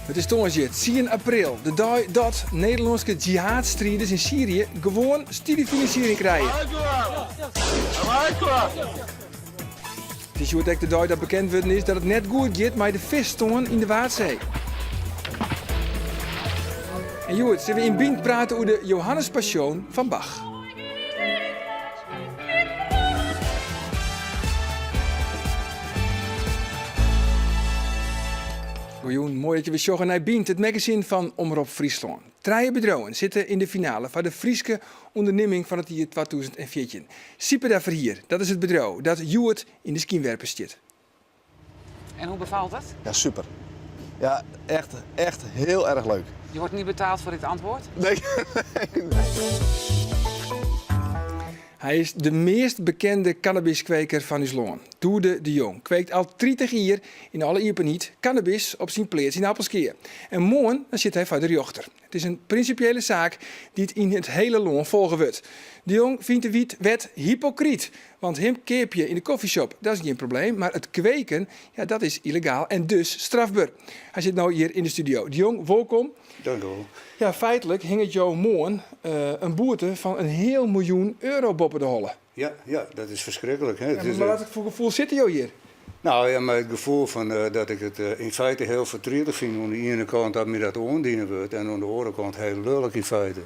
Het is donderdag 10 april, de dag dat Nederlandse jihadstrijders in Syrië gewoon studiefinanciering krijgen. Het is ook de dag dat bekend wordt is dat het net goed gaat met de visstoorn in de Waadzee. En Joert, zullen we in Bind praten over de Johannespassion van Bach. Mooi dat je weer zorgen naar Biend, het magazine van Omroep Friesland. 3 bedrijven zitten in de finale van de Frieske onderneming van het jaar 2014. Sieper daarvoor hier, dat is het bedrijf dat Joert in de schienwerpers zit. En hoe bevalt het? Ja, super. Ja, echt heel erg leuk. Je wordt niet betaald voor dit antwoord? Nee. Hij is de meest bekende cannabiskweker van Friesland. Doede de Jong kweekt al 30 jaar in alle Ieperniet cannabis op zijn plaats in Appelskeer. En morgen dan zit hij voor de rechter. Het is een principiële zaak die het in het hele land volgen wordt. De Jong vindt de wet hypocriet. Want hem keep je in de koffieshop, dat is geen probleem. Maar het kweken, ja, dat is illegaal en dus strafbaar. Hij zit nu hier in de studio. De Jong, welkom. Dank u wel. Ja, feitelijk hing het jou morgen een boete van €1.000.000 boven de holle. Ja, dat is verschrikkelijk. Hè? Ja, maar wat voor gevoel zit jou hier? Nou ja, maar het gevoel van, dat ik het in feite heel verdrietig vind. Aan de ene kant dat me dat ondienen wordt en aan de andere kant heel lullig in feite.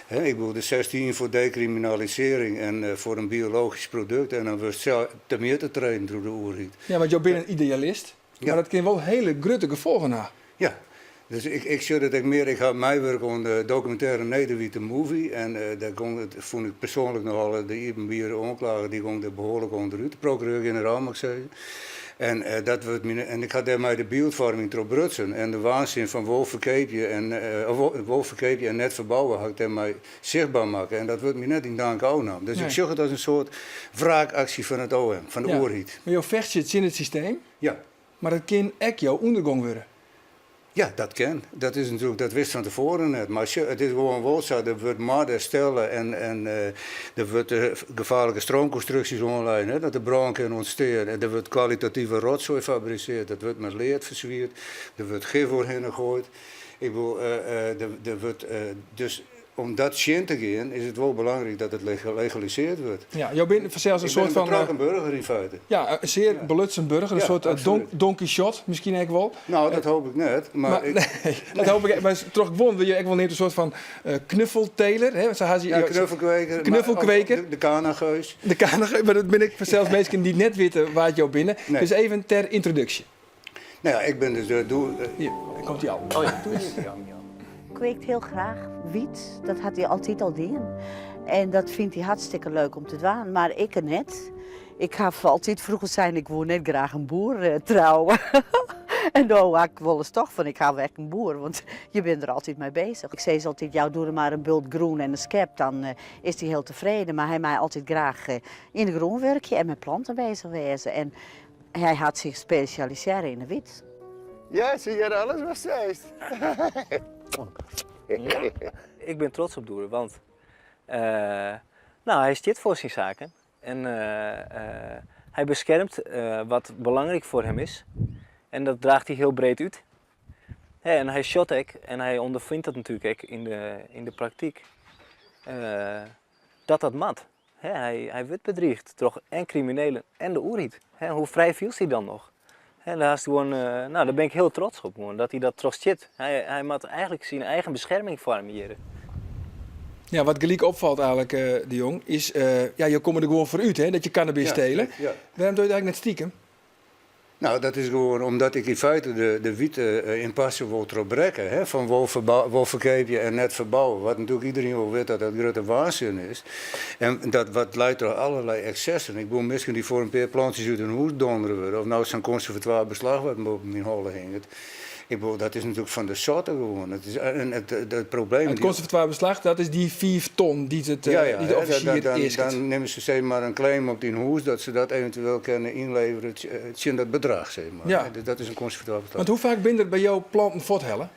Ik bedoel, de 16 voor decriminalisering en voor een biologisch product en dan wordt het te meer te trainen door de oerriet. Ja, want jou bent een idealist, maar Ja. dat kan wel hele grote gevolgen hebben. Ja, dus ik zie dat ik meer, ik ga mij werken aan de documentaire Nederwitte Movie en daar vond ik persoonlijk nogal de Ibenbieren aanklager, die ging er behoorlijk onderuit, de procureur-generaal mag ik zeggen. En, en ik had daarmee de beeldvorming erop brutsen en de waanzin van wolverkeepje en net verbouwen had ik daarmee zichtbaar maken. En dat wordt me net in dank aannemen. Dus Nee. ik zag het als een soort wraakactie van het OM, van de Ja. oorhiet. Maar jou vecht zit in het systeem, Ja. maar dat kan ook jouw ondergang worden. Ja, dat kan. Dat is natuurlijk, dat wist van tevoren net. Maar het is gewoon wel zo, er wordt maar stellen en er wordt gevaarlijke stroomconstructies online, hè, dat de brand kan ontstaan. En er wordt kwalitatieve rotzooi gefabriceerd, dat wordt met leerd verzwierd, er wordt gif voorheen gegooid. Ik bedoel, er wordt, dus om dat zien te gaan is het wel belangrijk dat het legaliseerd wordt. Ja, jou bent zelfs een Ik ben soort een van... betrokken burger in feite. ja, een zeer belutsen burger, een Ja, soort absoluut. Don Quixote, misschien ook wel. Nou, dat hoop ik net. Maar Nee, dat hoop ik. Maar toch gewoon wil je ook wel niet een soort van knuffelteler, hè? Zo had je, ja, knuffelkweker. Knuffelkweker. Maar ook de kanageus. De kanig, maar dat ben ik zelfs mensen die net weten waar het jou binnen. Nee. Dus even ter introductie. Nou ja, ik ben dus Hier, daar komt hij al. Oh ja. Kweekt heel graag wiet. Dat had hij altijd al gedaan. En dat vindt hij hartstikke leuk om te doen. Maar ik er net. Ik ga altijd vroeger zijn, ik wil net graag een boer trouwen. En dan had ik wel eens toch van, ik ga weg een boer, want je bent er altijd mee bezig. Ik zei ze altijd, jou doe er maar een bult groen en een skep, dan is hij heel tevreden. Maar hij mij altijd graag in de groen werkje en met planten bezig wezen. En hij had zich specialiseren in de wit. Ja, zie je alles wat steeds? Ja, ik ben trots op Doer, want hij zit voor zijn zaken en hij beschermt wat belangrijk voor hem is en dat draagt hij heel breed uit. En hij shot ook en hij ondervindt dat natuurlijk ook in de praktijk dat mat. Hij wordt bedriegd door en criminelen en de oerhiet. Hoe vrij viel hij dan nog? En daar ben ik heel trots op, man, dat hij dat trots zit. Hij moet eigenlijk zijn eigen bescherming vormen hier. Ja, wat gelijk opvalt eigenlijk, de Jong, is, je komt er gewoon voor uit, hè, dat je cannabis stelen. Ja. Waarom doe je het eigenlijk net stiekem? Nou, dat is gewoon omdat ik in feite de witte impasse wil terugbreken. Hè, van wolverkeepje en net verbouwen. Wat natuurlijk iedereen wel weet dat dat grote waanzin is. En dat wat leidt tot allerlei excessen. Ik bedoel, misschien die voor een paar plantjes uit een hoes donderen worden. Of nou zo'n conservatoire beslag wat boven mijn holle hing. Ik bedoel, dat is natuurlijk van de soorten gewoon. Het probleem... Het conservatoire beslag, dat is die 4 ton die de officier is. Dan nemen ze zeg maar een claim op die hoes dat ze dat eventueel kunnen inleveren in dat bedrag. Zeg maar. Ja. Dat is een conservatoire beslag. Want hoe vaak ben je er bij jouw planten voorthellen?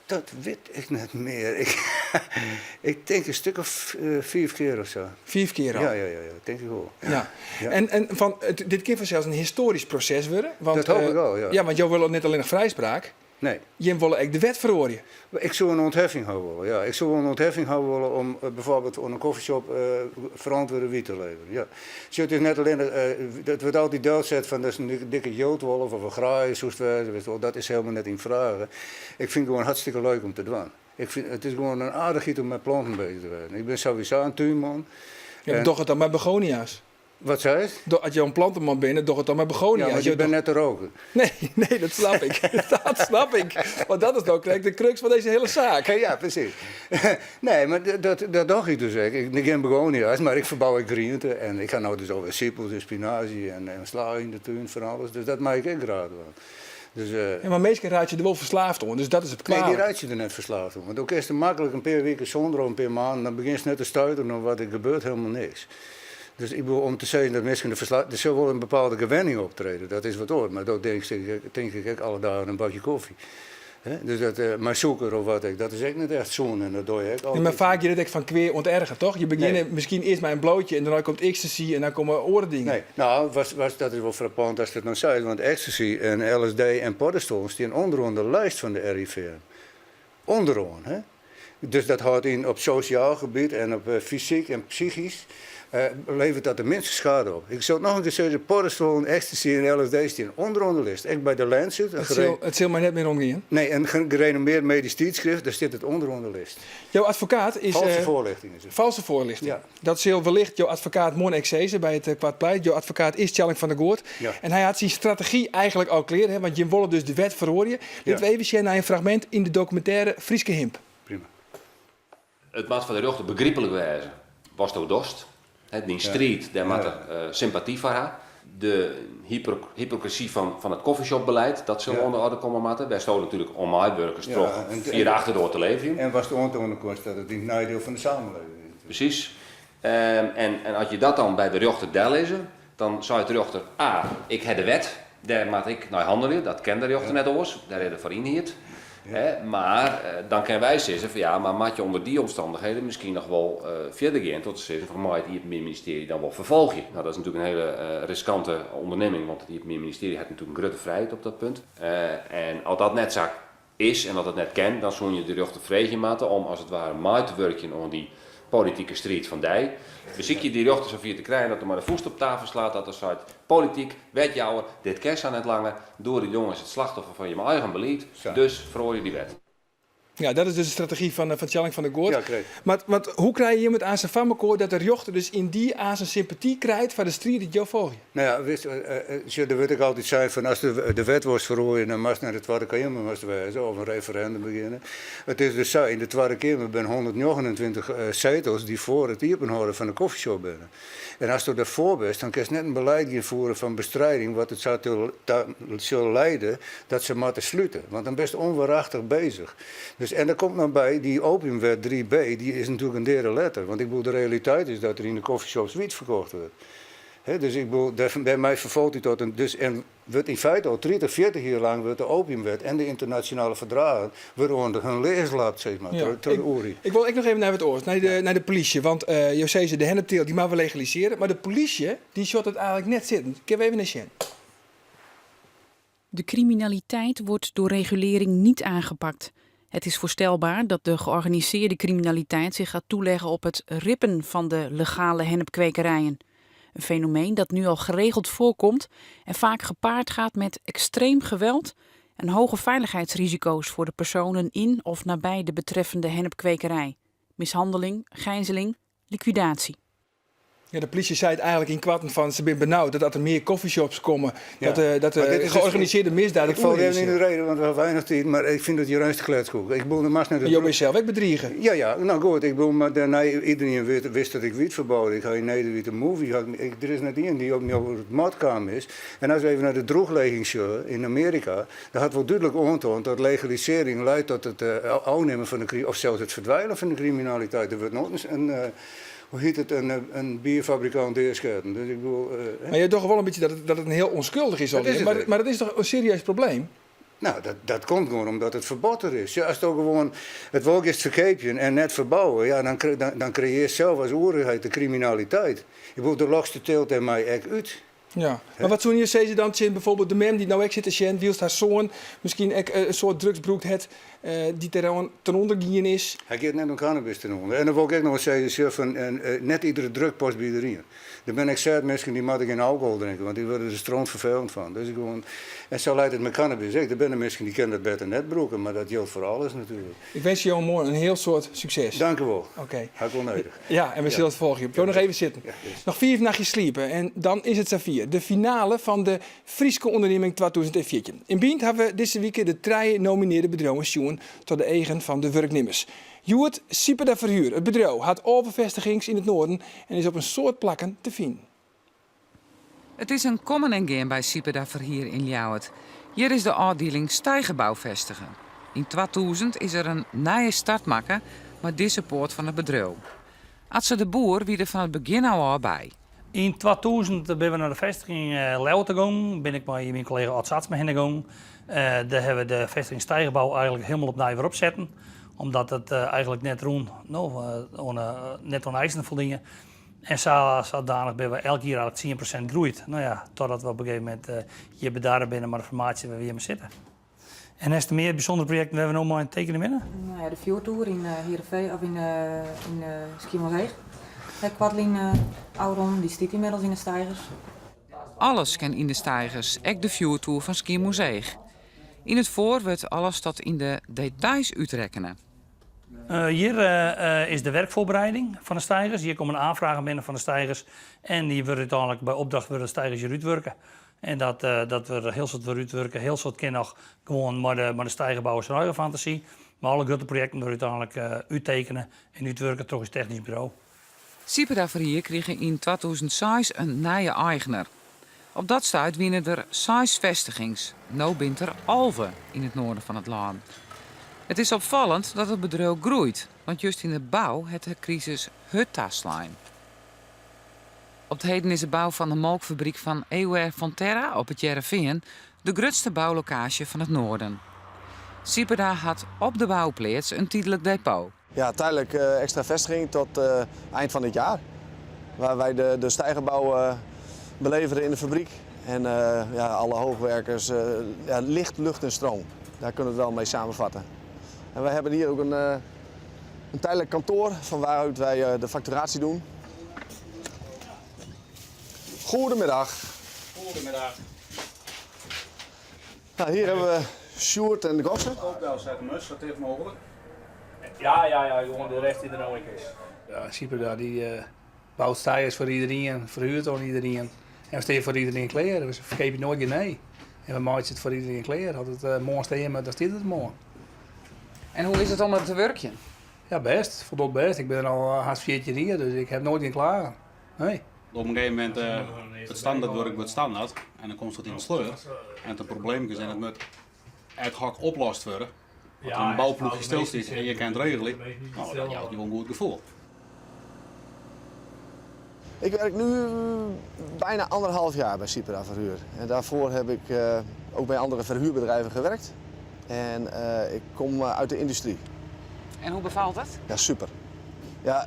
Dat weet ik niet meer. Ik denk een stuk of 4 keer of zo. 4 keer al. Ja, denk ik wel. Ja. Ja. En dit kan vanzelfs een historisch proces worden. Want, Dat hoop ik wel, ja. Ja, want jou wil net alleen nog vrijspraak. Nee. Je wil ook de wet verhoren. Ik zou een ontheffing houden willen. Ja. Ik zou een ontheffing houden willen om bijvoorbeeld aan een koffieshop verantwoorde wiet te leveren. Ja. Dus het is net alleen, dat wordt altijd duidelijk van dat is een dikke joodwolf of een graai, dat is helemaal net in vragen. Ik vind het gewoon hartstikke leuk om te doen. Het is gewoon een aardig iets om met planten bezig te zijn. Ik ben sowieso een tuinman. Ja, doch het dan met begonia's. Wat zei je? Als je een plantenman bent, doch het dan met Ja, begonia's. maar je bent net te roken. Nee, dat snap ik. Dat snap ik. Want dat is nou de crux van deze hele zaak. Ja, precies. Nee, maar dat dacht ik dus. Ik heb begonia's, maar ik verbouw ik groenten. En ik ga nou dus over sippels en spinazie en sla in de tuin van alles. Dus dat maak ik graag wel. Dus, Ja, maar meestal raad je er wel verslaafd om, dus dat is het nee, kwalijk. die raad je er net verslaafd om. Want ook is het makkelijk een paar weken zonder of een paar maanden, dan begint je net te stuiteren of wat er gebeurt, helemaal niks. Dus ik bedoel, om te zeggen dat mensen er zal wel een bepaalde gewenning optreden, dat is wat hoor. Maar dat denk ik alle dagen een bakje koffie. Dus dat, maar suiker of wat, dat is echt niet echt zo'n en dat doe je echt altijd. Nee, maar vaak je dat ik van kweer ontergen, toch? Je begint misschien eerst met een blootje en daarna komt ecstasy en dan komen oordingen. Nee, nou, dat is wel frappant als je het nou zei, want ecstasy en LSD en paddenstoelen staan onderaan de lijst van de RIVM. Onderaan, hè? Dus dat houdt in op sociaal gebied en op fysiek en psychisch. Levert dat de minste schade op. Ik zou het nog een keer zeggen, paddenstoelen, ecstasy en LSD staan onderaan de lijst. Ik bij de Lancet. Het zal maar net meer omgaan. Nee, een gerenommeerd medisch tijdschrift, daar zit het onderaan de lijst. Jouw advocaat is... Valse voorlichting is het. Valse voorlichting. Ja. Dat zal wellicht jouw advocaat Mon Exese bij het Kwart Pleit. Jouw advocaat is Tjalling van der Goort. Ja. En hij had zijn strategie eigenlijk al klaar, hè, want je wilde dus de wet verhoren. Dit we even zien naar een fragment in de documentaire Frieske Himp. Prima. Het maat van de rechter begrijpelijk wijze was het ook dorst. Die strijd, daar maakte sympathie voor haar. De hypocrisie van het coffeeshopbeleid, dat zullen we onder orde komen maken. Wij stonden natuurlijk om mijn burgers toch via de achterdoor te leven. En was de onderkost dat het in het nadeel van de samenleving is. Precies. En als je dat dan bij de rechter lezen, dan zou je de rechter, ik heb de wet, daar maak ik naar handelen, dat kent de rechter net oors, daar hebben we voor inhield. Maar dan kunnen wij zeggen van maar maak je onder die omstandigheden misschien nog wel verder gaan tot ze zeggen van maar het ministerie dan wel vervolg je. Nou dat is natuurlijk een hele riskante onderneming, want het ministerie heeft natuurlijk een grote vrijheid op dat punt. En als dat net zo is en dat het net kent, dan zou je de rechter vregen maken om als het ware mee te werken aan die politieke strijd van die. Beziek je die rechter zover te krijgen dat er maar de voet op tafel slaat, dat er staat politiek, wetjouwer, dit kerst aan het lange, door die jongens het slachtoffer van je eigen beleid, dus verhoor je die wet. Ja, dat is dus de strategie van Tjalling van der Goort. Ja, kreeg. Maar hoe krijg je iemand aan zijn fammekoor dat de rechter dus in die aan zijn sympathie krijgt van de strijd die jou volgt? Nou ja, daar wil ik altijd zeggen van als de wet wordt verhoord, dan mag naar de Tweede Kamer wijzen of een referendum beginnen. Het is dus zo, in de Tweede Kamer zijn 129 zetels die voor het openhouden van de koffieshop binnen. En als je daarvoor bent, dan kun je net een beleid invoeren van bestrijding, wat het zou leiden dat ze moeten sluiten. Want dan ben je onwaarachtig bezig. Dus, en er komt nog bij, die opiumwet 3b, die is natuurlijk een derde letter. Want ik bedoel, de realiteit is dat er in de coffeeshops wiet verkocht wordt. Dus ik bedoel, bij mij vervolgt hij tot een... Dus, en wordt in feite al 30, 40 jaar lang wordt de opiumwet en de internationale verdragen worden onder hun leeslaat, zeg maar, Ik wil nog even naar het oor, naar de politie. Want José, de hennepteel, die mag we legaliseren. Maar de politie, die shot het eigenlijk net zitten. Ik heb even een zien. De criminaliteit wordt door regulering niet aangepakt. Het is voorstelbaar dat de georganiseerde criminaliteit zich gaat toeleggen op het rippen van de legale hennepkwekerijen. Een fenomeen dat nu al geregeld voorkomt en vaak gepaard gaat met extreem geweld en hoge veiligheidsrisico's voor de personen in of nabij de betreffende hennepkwekerij. Mishandeling, gijzeling, liquidatie. Ja, de politie zei het eigenlijk in kwarten van ze zijn benauwd dat er meer coffeeshops komen. Ja. Dat georganiseerde misdaden. Ik val even niet in de reden, want we hebben weinig tijd, maar ik vind het je ruimste kletskoek. Ik bedoel, naar de... Je bent zelf ook bedriegen. Ja, nou goed. Ik bedoel, maar daarna iedereen wist dat ik wiet verboden. Ik ga in Nederland een movie. Er is net iemand die ook niet over het moordkamer is. En als we even naar de droogleggingsshow in Amerika, dan had wel duidelijk aangetoond dat legalisering leidt tot het afnemen van de of zelfs het verdwijnen van de criminaliteit. Er wordt nog eens hoe heet het, een bierfabrikant deerschetten. Dus ik bedoel, maar je toch wel een beetje dat het een heel onschuldig is. Maar dat is toch een serieus probleem? Nou, dat komt gewoon omdat het verboden is. Ja, als het ook gewoon het wolk is verkeepje en net verbouwen, ja, dan creëer je zelf als oerigheid de criminaliteit. Je moet de lokste teelt en mij echt uit. Ja, maar wat zo'n hier zeggen ze dan, Tjen, bijvoorbeeld de mem die nou ook zit te Sjen, wielst haar zoon misschien ook een soort drugsbroek het die ten onder gaan is. Hij gaat net om cannabis ten onder. En dan wil ik ook nog eens zeggen, van, net iedere drugpost bij iedereen. Er ben ik zelf mensen die moeten geen alcohol drinken, want die worden er stront vervelend van. Dus ik gewoon, en zo leidt het met cannabis. Er zijn mensen die kennen dat beter net broeken, maar dat geldt voor alles natuurlijk. Ik wens je morgen een heel soort succes. Dank u wel. Oké. Had ik wel nodig. Ja, en we zullen het volgen. Ik wil nog even zitten. Ja, yes. Nog 4 nachtjes sliepen en dan is het Safir. De finale van de Frieske onderneming 2014. In Bient hebben we deze week de 3 nomineerde bedrijven zien tot de eigen van de werknemers. Joert Sipeda Verhuur. Het bedrijf had overvestigings in het noorden en is op een soort plakken te vinden. Het is een komen en gaan bij Sipeda Verhier in Ljouwert. Hier is de afdeling stijgenbouw vestigen. In 2000 is er een nieuwe start maken met deze poort van het bedrijf. Atse de Boer wie er van het begin al bij. In 2000 ben we naar de vestiging Leeuwen gegaan. Ben ik met mijn collega Ad Sats mee gegaan. Daar hebben we de vestiging stijgenbouw eigenlijk helemaal opnieuw weer opzetten. Omdat het eigenlijk net net aan eisen voldoen. En zodanig ben we elk jaar eigenlijk 10% groeit. Nou ja, totdat we op een gegeven moment hier bedaren binnen maar de formatie waar we hier mee zitten. En is er meer bijzondere projecten waar we nog maar in tekenen binnen? Nou ja, de Fjordtour in Heerenveen of in Schiermonnikoog. Kwartlien Auron, die stiet inmiddels in de steigers. Alles kan in de steigers, ook de Fjordtour van Schiermonnikoog. In het voor wordt alles tot in de details uitrekenen. Hier is de werkvoorbereiding van de steigers. Hier komen aanvragen binnen van de steigers. En die worden uiteindelijk bij opdracht worden de steigers hier uitwerken. En dat we heel soort weer uitwerken. Heel soort kind nog gewoon maar de steigerbouwers zijn eigen fantasie. Maar alle grote projecten worden uiteindelijk uittekenen en uitwerken toch eens technisch bureau. Sipeda Verhier kregen in 2006 een nieuwe eigenaar. Op dat stuit winnen er 6 vestigings. Nou bent er Alve in het noorden van het land. Het is opvallend dat het bedrijf groeit, want juist in de bouw heeft de crisis het taslijn. Op het heden is de bouw van de melkfabriek van EUR Fonterra op het Jereveen de grootste bouwlocatie van het noorden. Sipeda had op de bouwplaats een tijdelijk depot. Ja, tijdelijk extra vestiging tot eind van dit jaar. Waar wij de stijgerbouw beleveren in de fabriek. En alle hoogwerkers, licht, lucht en stroom. Daar kunnen we het wel mee samenvatten. En wij hebben hier ook een tijdelijk kantoor van waaruit wij de facturatie doen. Goedemiddag. Goedemiddag. Nou, hier hebben we Sjoerd en de Gossen. Ook wel zetten mus, dat heeft mogelijk. Ja, jongen, de rest die er nou is. Ja, Sipeda die bouwt stijgers voor iedereen, verhuurt aan iedereen. En we steken voor iedereen kleren, dus vergeet je nooit nee. En we maken het voor iedereen kleren. Had het mooi staan, maar dan staat het mooi. En hoe is het om het te werken? Ja, best. Voldoende best. Ik ben al haast 4 jaar hier, dus ik heb nooit in klaar. Nee. Op een gegeven moment het standaardwerk wordt standaard en dan komt het in de sleur. En het probleem is en het moet ad hoc opgelost worden. Want een bouwploegje stilstaat en je kent regelen. Nou, dat houdt je wel een goed gevoel. Ik werk nu bijna 1,5 jaar bij Sipeda Verhuur. En daarvoor heb ik ook bij andere verhuurbedrijven gewerkt. En ik kom uit de industrie. En hoe bevalt het? Ja, super. Ja,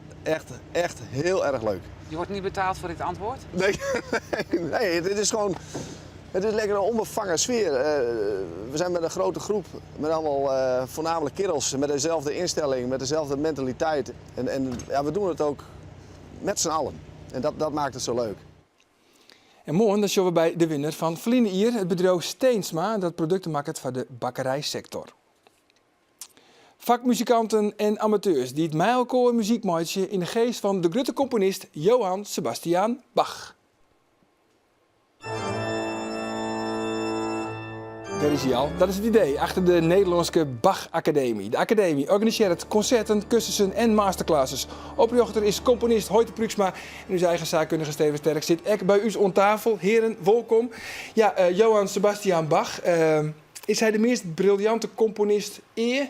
echt heel erg leuk. Je wordt niet betaald voor dit antwoord? Nee, dit is gewoon... Het is lekker een onbevangen sfeer. We zijn met een grote groep, met allemaal voornamelijk kerels, met dezelfde instelling, met dezelfde mentaliteit. En we doen het ook met z'n allen. En dat maakt het zo leuk. En morgen dan zien we bij de winnaar van Vliende hier, het bedrijf Steensma, dat producten maakt voor de bakkerijsector. Vakmuzikanten en amateurs die het mijlkoor muziek maken in de geest van de grote componist Johann Sebastian Bach. Daar is hij al. Dat is het idee achter de Nederlandse Bach Academie. De academie organiseert concerten, cursussen en masterclasses. Oprichter is componist Hoyte Pruksma en uw eigen zaakkundige Steven Sterk zit ook bij u aan tafel. Heren, welkom. Ja, Johann Sebastian Bach, is hij de meest briljante componist eer?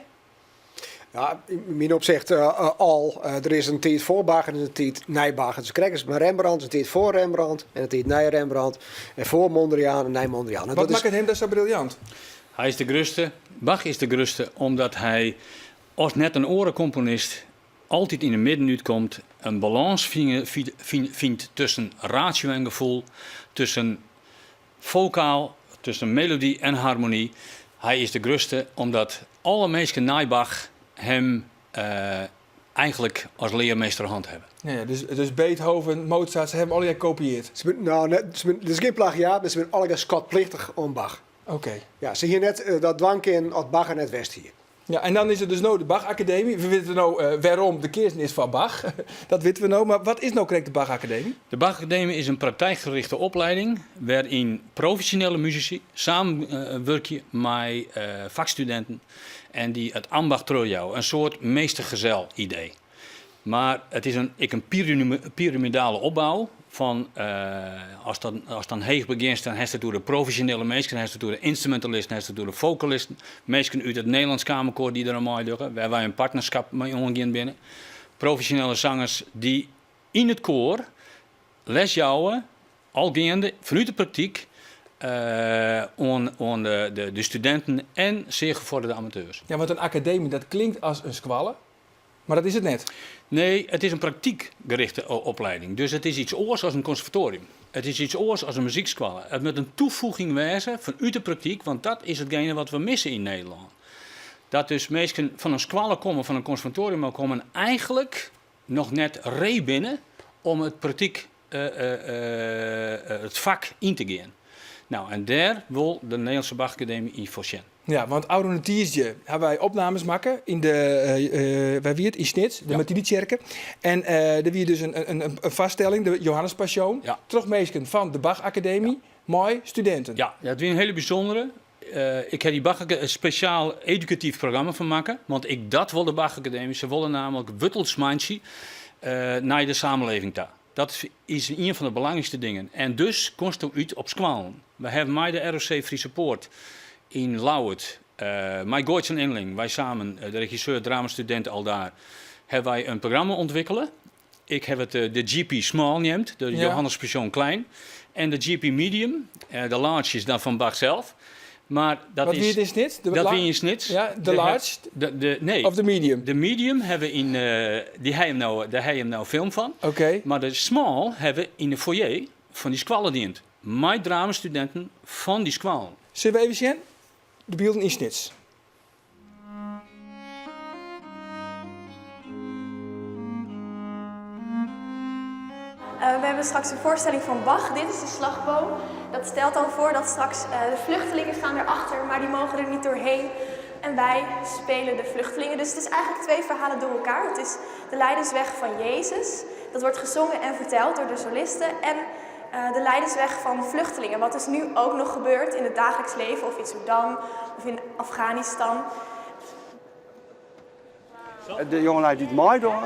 Ja, in mijn opzicht er is een tijd voor Bach en een tijd na Bach. Dus krijgen ze maar Rembrandt, een tijd voor Rembrandt en een tijd na Rembrandt. En voor Mondriaan en na Mondriaan. Wat maakt hem dat zo briljant? Hij is de grootste. Bach is de grootste omdat hij als net een orencomponist altijd in de midden uitkomt, een balans vindt tussen ratio en gevoel, tussen vocaal, tussen melodie en harmonie. Hij is de grootste omdat alle mensen na Bach hem eigenlijk als leermeester hand hebben. Ja, dus Beethoven, Mozart, ze hebben alle gekopieerd. Het is geen plagiaat, maar ze zijn allemaal schatplichtig om Bach. Oké. Ja, ze hier net dat dwang in als Bach en net West hier. Ja, en dan is er dus nou de Bach-academie. We weten nou waarom de kern is van Bach. Dat weten we nou. Maar wat is nou correct de Bach-academie? De Bach-academie is een praktijkgerichte opleiding waarin professionele muzici samenwerken met vakstudenten en die het ambacht terughouden. Een soort meestergezel idee. Maar het is een piramidale opbouw. Van, als dan heeg begint, dan heeft het door de professionele mensen, dan heeft het door de instrumentalisten, dan heeft het door de vocalisten. Mensen uit het Nederlands Kamerkoor die er aan meedoen, waar wij een partnerschap mee omgaan binnen. Professionele zangers die in het koor les jouwen, algaande, vanuit de praktijk, aan de studenten en zeer gevorderde amateurs. Ja, want een academie, dat klinkt als een squalle, maar dat is het net. Nee, het is een praktijkgerichte opleiding. Dus het is iets oors als een conservatorium. Het is iets oors als een muziekschool. Het moet een toevoeging wezen vanuit de praktijk, want dat is hetgene wat we missen in Nederland. Dat dus mensen van een squalle komen, van een conservatorium komen eigenlijk nog net binnen om het praktijk, het vak in te gaan. Nou, en daar wil de Nederlandse Bachacademie in voorzien. Ja, want oude notiertje hebben wij opnames maken in de, waar wie het in Snits, de Mathilde-kerken. En er wie dus een vaststelling, de Johannespassion. Ja. Terugmeesken van de Bachacademie, mooi studenten. Ja, het was een hele bijzondere. Ik heb die Bachacademie een speciaal educatief programma van maken. Want ik dat wil de Bachacademie. Ze willen namelijk wuttelsmandje naar de samenleving daar. Dat is een van de belangrijkste dingen. En dus komst u uit op scholen. We hebben mij de ROC Friese Poort in Lauwert, mij Gooits en Inling, wij samen, de regisseur, dramastudent al daar, hebben wij een programma ontwikkelen. Ik heb het de GP Small genoemd, de Johannes Passion Klein. En de GP Medium, de large is dan van Bach zelf. Maar dat wat wie het is niet? Dat wie is niet. Ja, de large? Nee. Of de medium? De medium hebben in, daar heb je hem nou film van. Oké. Maar de small hebben in de foyer van die squallen dient. Mijn dramastudenten van die squallen. Zullen we even zien? De beelden in Snits. We hebben straks een voorstelling van Bach. Dit is de slagboom. Dat stelt dan voor dat straks de vluchtelingen staan erachter, maar die mogen er niet doorheen. En wij spelen de vluchtelingen. Dus het is eigenlijk twee verhalen door elkaar. Het is de lijdensweg van Jezus. Dat wordt gezongen en verteld door de solisten. En de lijdensweg van vluchtelingen. Wat dus nu ook nog gebeurt in het dagelijks leven. Of in Sudan of in Afghanistan. De jongelui die het meedoen,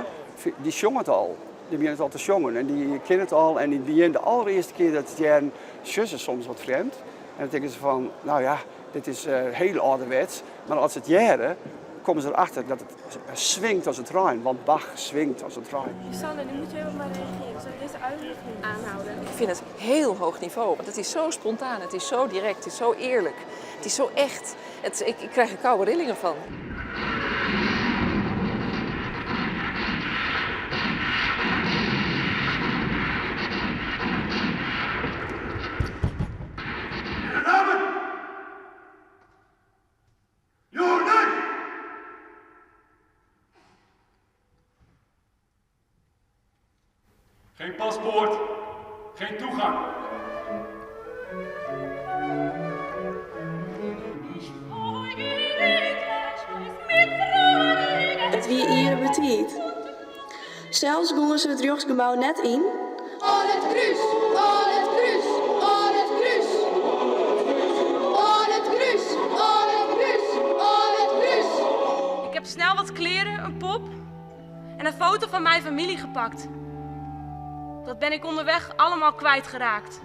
die zongen het al. Die beginnen het al te zongen en die kennen het al. En die beginnen de allereerste keer dat het jaren zussen soms wat vreemd. En dan denken ze van, nou ja, dit is heel ouderwets. Maar als het jaren, komen ze erachter dat het swingt als het trein. Want Bach swingt als het trein. Sander, nu moet je even maar reageren. Zal ik deze uitnodiging aanhouden? Ik vind het heel hoog niveau. Want het is zo spontaan, het is zo direct, het is zo eerlijk. Het is zo echt. Ik krijg er koude rillingen van. Geen paspoort, geen toegang. Het wie hier betiet. Zelfs gingen ze het rechtsgebouw net in. Al het kruis, al het kruis, al het kruis. Al het kruis, al het kruis, al het kruis. Ik heb snel wat kleren, een pop en een foto van mijn familie gepakt. Dat ben ik onderweg allemaal kwijtgeraakt.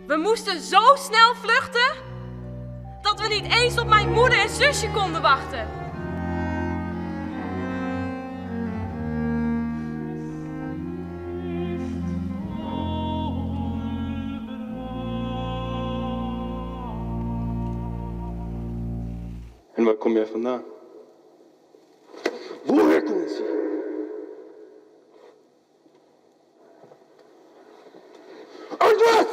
We moesten zo snel vluchten dat we niet eens op mijn moeder en zusje konden wachten. En waar kom jij vandaan? Woher kommen Sie? Antwoord!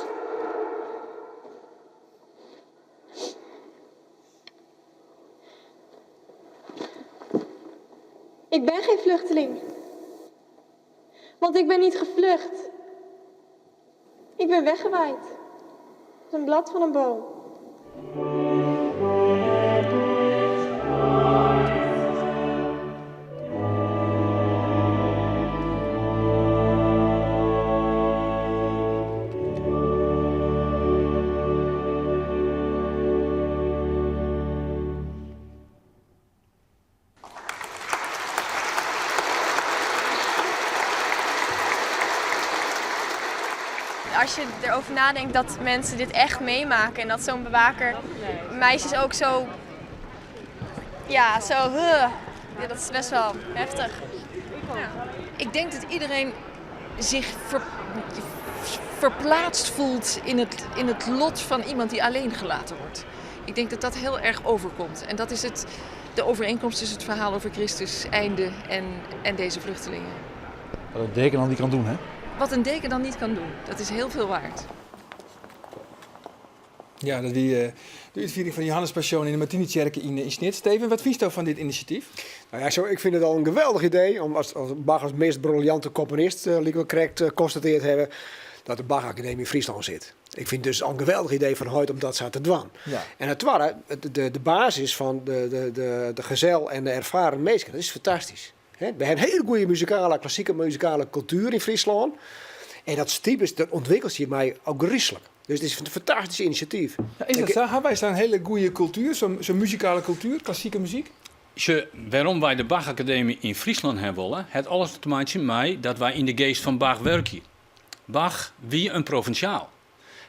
Ik ben geen vluchteling. Want ik ben niet gevlucht. Ik ben weggewaaid. Als een blad van een boom. Als je erover nadenkt dat mensen dit echt meemaken en dat zo'n bewaker meisjes ook zo, ja, dat is best wel heftig. Ja. Ik denk dat iedereen zich verplaatst voelt in het lot van iemand die alleen gelaten wordt. Ik denk dat dat heel erg overkomt. En dat is de overeenkomst tussen het verhaal over Christus einde en deze vluchtelingen. Wat een deken dan niet kan doen, hè? Wat een deken dan niet kan doen, dat is heel veel waard. Ja, dat die de uitviering van Johannes Passion in de Martinikerk in Snit. Steven, wat vind je van dit initiatief? Nou ja, ik vind het al een geweldig idee. Als Bach als meest briljante componist, correct constateerd hebben, dat de Bach Academie in Friesland zit. Ik vind het dus al een geweldig idee van Hoyt om dat zo te doen. Ja. En het tweede, de basis van de gezel en de ervaren meester, dat is fantastisch. We hebben een hele goede klassieke muzikale cultuur in Friesland. En dat typisch, dat ontwikkelt zich mij ook geriefelijk. Dus het is een fantastisch initiatief. Ja, is dat zo? Hebben wij zo'n hele goede cultuur, zo'n muzikale cultuur, klassieke muziek? Waarom wij de Bach Academie in Friesland hebben willen, het alles te maken met dat wij in de geest van Bach werken. Bach wie een provinciaal.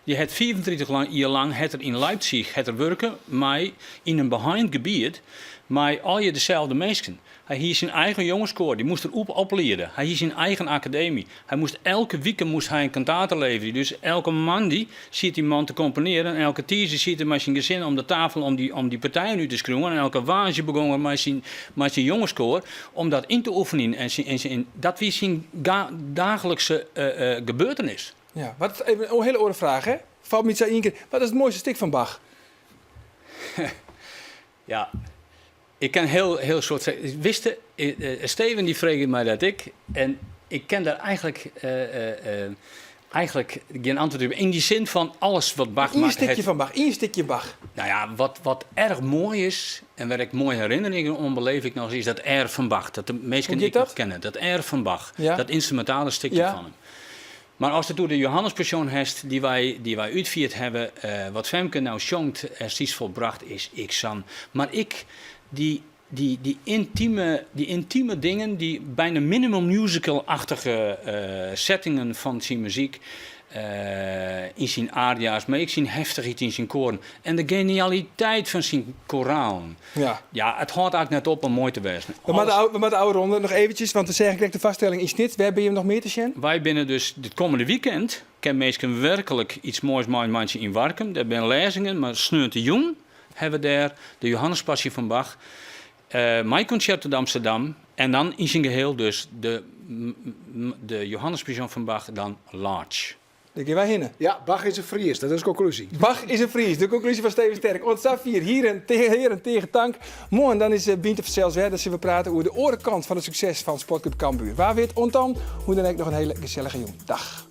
Je hebt 34 jaar lang er in Leipzig werken, maar in een behind gebied, maar al je dezelfde mensen. Hij hier zijn eigen jongenskoor, die moest er opleiden. Hij hier zijn eigen academie. Hij moest elke week een kantaten leveren. Dus elke maandag zit die man te componeren. En elke tijdje zit hij met zijn gezin om de tafel om die partijen uit te schroeven. En elke waasje begon met zijn jongenskoor om dat in te oefenen. En dat was zijn dagelijkse gebeurtenis. Ja, wat even een hele oren vraag, hè? Valt me iets aan één keer. Wat is het mooiste stuk van Bach? Ja. Ik ken heel soort. Wist Steven die vreegde mij dat en ik ken daar eigenlijk geen antwoord op. In die zin van alles wat Bach maakt. Eén stukje Bach. Nou ja, wat erg mooi is en waar ik mooie herinneringen om beleef ik nog is dat R van Bach. Dat de meesten niet nog kennen. Dat R van Bach. Ja? Dat instrumentale stukje van hem. Maar als het door de Johannes Passion heeft die wij uitvierd hebben, wat Femke nou zongt en steeds volbracht is ik san. Maar ik die intieme dingen, die bijna minimal musical-achtige settingen van zijn muziek, in zijn aria's, maar ik zie heftigheid in zijn koren. En de genialiteit van zijn koralen. Ja, het houdt eigenlijk net op om mooi te wezen. We moeten de oude ronde nog eventjes, want dan zeg ik de vaststelling in Snit. Waar ben je nog meer te zien? Wij binnen dus dit komende weekend, kan meestal werkelijk iets moois mandje in Warkum. Daar zijn lezingen, maar sneurt de jong hebben we daar de Johannes Passie van Bach. Mijn concerto in Amsterdam. En dan in zijn geheel dus de Johannes Passion van Bach dan large. Daar gaan wij heen. Ja, Bach is een Fries, dat is de conclusie. Bach is een Fries, de conclusie van Steven Sterk. Want het staat hier tegen tank. Morgen dan is Binte Verzels weer, dat we praten over de orenkant van het succes van Sportclub Cambuur. Waar weet ontam, hoe dan ook nog een hele gezellige jong dag.